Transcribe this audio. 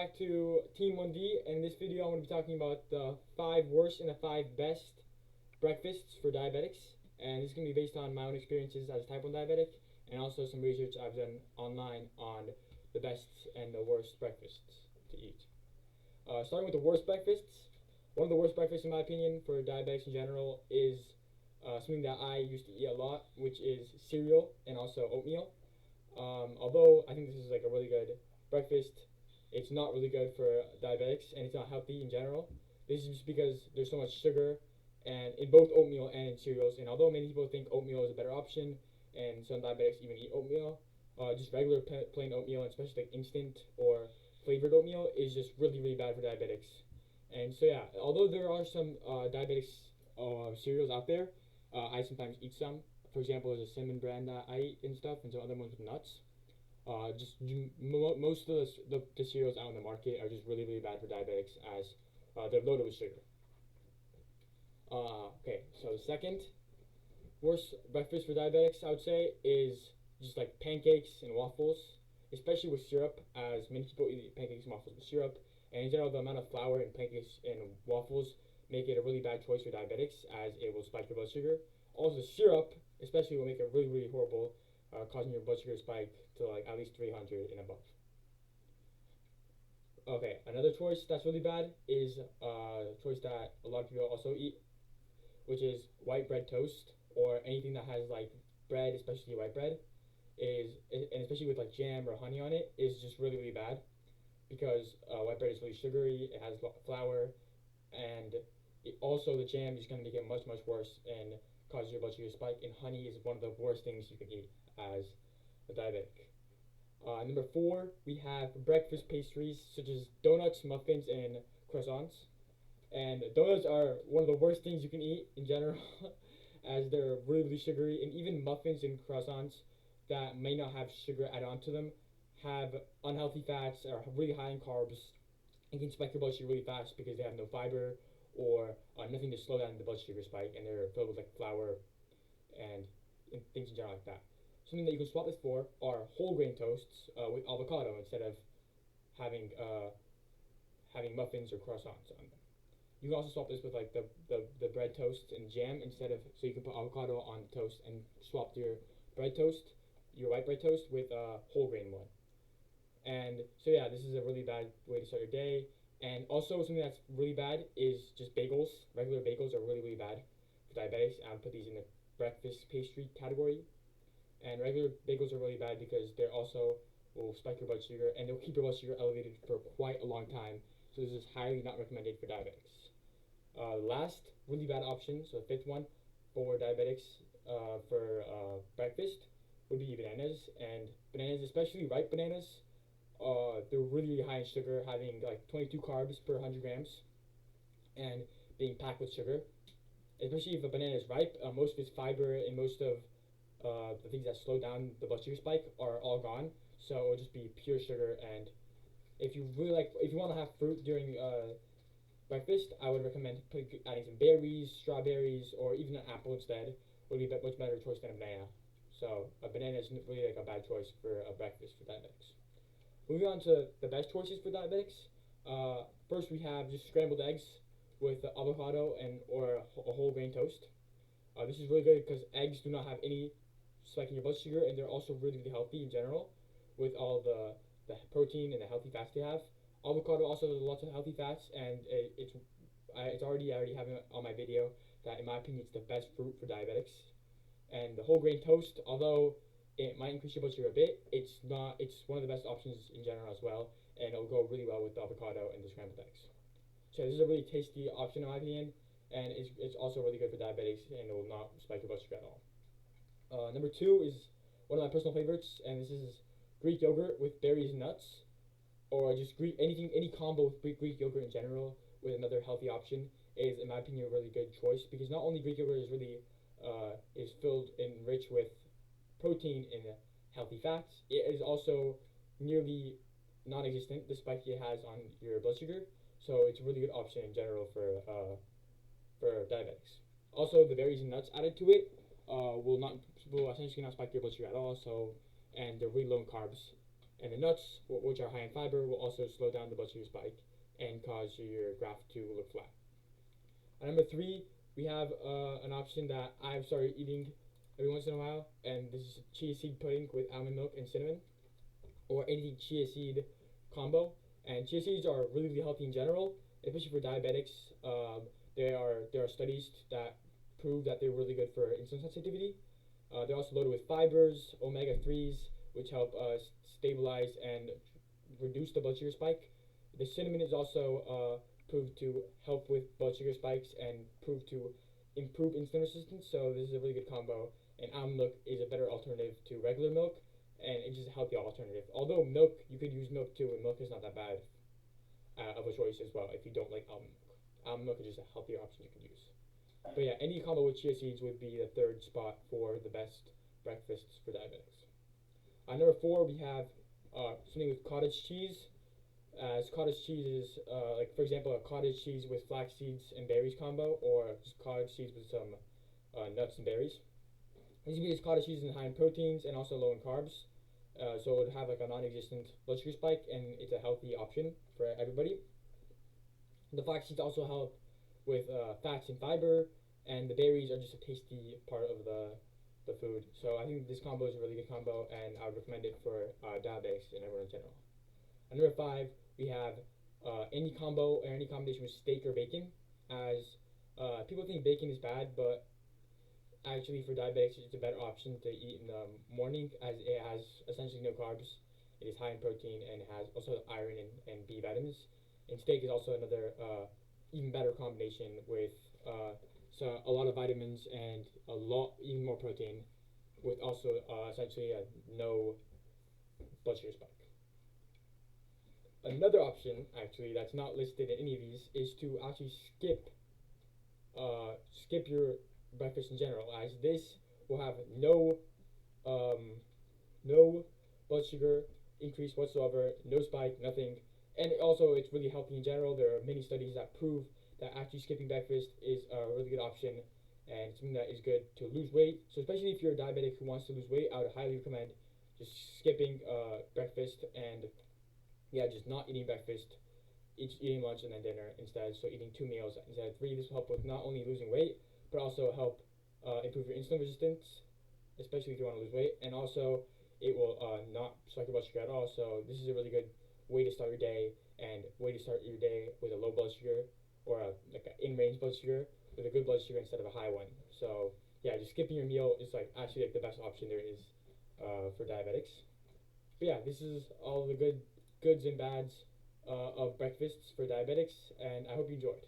back to Team 1D, and in this video I'm going to be talking about the 5 worst and the 5 best breakfasts for diabetics. And this is going to be based on my own experiences as a type 1 diabetic, and also some research I've done online on the best and the worst breakfasts to eat. Starting with the worst breakfasts, one of the worst breakfasts in my opinion for diabetics in general is something that I used to eat a lot, which is cereal and also oatmeal. Although I think this is like a really good breakfast, it's not really good for diabetics and it's not healthy in general. This is just because there's so much sugar and in both oatmeal and in cereals. And although many people think oatmeal is a better option, and some diabetics even eat oatmeal, just regular plain oatmeal, especially like instant or flavored oatmeal, is just really bad for diabetics. And so yeah, although there are some diabetics cereals out there, I sometimes eat some. For example, there's a cinnamon brand that I eat and stuff, and some other ones with nuts. Most of the cereals out on the market are just really bad for diabetics as they're loaded with sugar. Okay, so the second worst breakfast for diabetics, I would say, is just like pancakes and waffles, especially with syrup, as many people eat pancakes and waffles with syrup. And in general, the amount of flour in pancakes and waffles make it a really bad choice for diabetics, as it will spike your blood sugar. Also, syrup, especially, will make it really horrible, causing your blood sugar to spike to like at least 300 and above. Okay, another choice that's really bad is a choice that a lot of people also eat, which is white bread toast, or anything that has like bread, especially white bread, and especially with like jam or honey on it, is just really bad, because white bread is really sugary, it has flour, and also the jam is going to make it much worse and cause your blood sugar to spike. And honey is one of the worst things you can eat as a diabetic. Number 4, we have breakfast pastries such as donuts, muffins, and croissants. And donuts are one of the worst things you can eat in general, as they're really sugary. And even muffins and croissants that may not have sugar added onto them have unhealthy fats, are really high in carbs, and can spike your blood sugar really fast because they have no fiber or nothing to slow down the blood sugar spike, and they're filled with like flour and things in general like that. Something that you can swap this for are whole grain toasts with avocado instead of having muffins or croissants on them. You can also swap this with like the bread toast and jam instead of, so you can put avocado on the toast and swap your bread toast, your white bread toast, with a whole grain one. And so yeah, this is a really bad way to start your day. And also something that's really bad is just bagels. Regular bagels are really bad for diabetics. I would put these in the breakfast pastry category. And regular bagels are really bad because they're also will spike your blood sugar, and they'll keep your blood sugar elevated for quite a long time. So this is highly not recommended for diabetics. Last really bad option, so the fifth one for diabetics for breakfast would be bananas. And bananas, especially ripe bananas, they're really high in sugar, having like 22 carbs per 100 grams, and being packed with sugar. Especially if a banana is ripe, most of its fiber and most of the things that slow down the blood sugar spike are all gone. So it'll just be pure sugar. And if you want to have fruit during breakfast, I would recommend adding some berries, strawberries, or even an apple instead. Would be a much better choice than a banana. So a banana is really like a bad choice for a breakfast for diabetics. Moving on to the best choices for diabetics. First, we have just scrambled eggs with avocado and or a whole grain toast. This is really good because eggs do not have any spike in your blood sugar, and they're also really healthy in general, with all the protein and the healthy fats they have. Avocado also has lots of healthy fats, and I already have it on my video that in my opinion it's the best fruit for diabetics. And the whole grain toast, although it might increase your blood sugar a bit, it's one of the best options in general as well, and it'll go really well with the avocado and the scrambled eggs. So this is a really tasty option in my opinion, and it's also really good for diabetics, and it will not spike your blood sugar at all. Number 2 is one of my personal favorites, and this is Greek yogurt with berries and nuts, or just any combo with Greek yogurt in general with another healthy option is, in my opinion, a really good choice, because not only Greek yogurt is really is filled and rich with protein and healthy fats, it is also nearly non-existent the spike it has on your blood sugar. So it's a really good option in general for diabetics. Also, the berries and nuts added to it will essentially not spike your blood sugar at all. So, and they're really low in carbs, And the nuts, which are high in fiber, will also slow down the blood sugar spike and cause your graph to look flat. Number three, we have an option that I've started eating every once in a while, and this is chia seed pudding with almond milk and cinnamon, or any chia seed combo. And chia seeds are really, really healthy in general, especially for diabetics. There are studies that prove that they're really good for insulin sensitivity. They're also loaded with fibers, omega 3s, which help stabilize and reduce the blood sugar spike. The cinnamon is also proved to help with blood sugar spikes and proved to improve insulin resistance. So this is a really good combo. And almond milk is a better alternative to regular milk, and it's just a healthy alternative. Although milk, you could use milk too, and milk is not that bad of a choice as well if you don't like almond milk. Almond milk is just a healthier option you could use. But yeah, any combo with chia seeds would be the third spot for the best breakfasts for diabetics. Number four, we have something with cottage cheese. As cottage cheese is, like for example, a cottage cheese with flax seeds and berries combo, or just cottage cheese with some nuts and berries. These cottage cheese is high in proteins and also low in carbs, so it would have like a non-existent blood sugar spike, and it's a healthy option for everybody. The flax seeds also help with fats and fiber, and the berries are just a tasty part of the food. So I think this combo is a really good combo, and I would recommend it for diabetics and everyone in general. And number five, we have any combo or any combination with steak or bacon. As people think bacon is bad, but actually for diabetics it's a better option to eat in the morning, as it has essentially no carbs. It is high in protein and it has also iron and B vitamins. And steak is also another even better combination with so a lot of vitamins and a lot even more protein, with also essentially no blood sugar spike. Another option, actually, that's not listed in any of these, is to actually skip your breakfast in general, as this will have no blood sugar increase whatsoever, no spike, nothing, and also it's really healthy in general. There are many studies that prove that actually skipping breakfast is a really good option and something that is good to lose weight. So especially if you're a diabetic who wants to lose weight, I would highly recommend just skipping breakfast and just not eating breakfast, eating lunch and then dinner instead. So eating 2 meals instead of 3. This will help with not only losing weight, but also help improve your insulin resistance, especially if you want to lose weight. And also, it will not spike your blood sugar at all. So this is a really good way to start your day, and way to start your day with a low blood sugar, or like an in-range blood sugar with a good blood sugar instead of a high one. So yeah, just skipping your meal is like actually like the best option there is for diabetics. But yeah, this is all the goods and bads of breakfasts for diabetics, and I hope you enjoyed.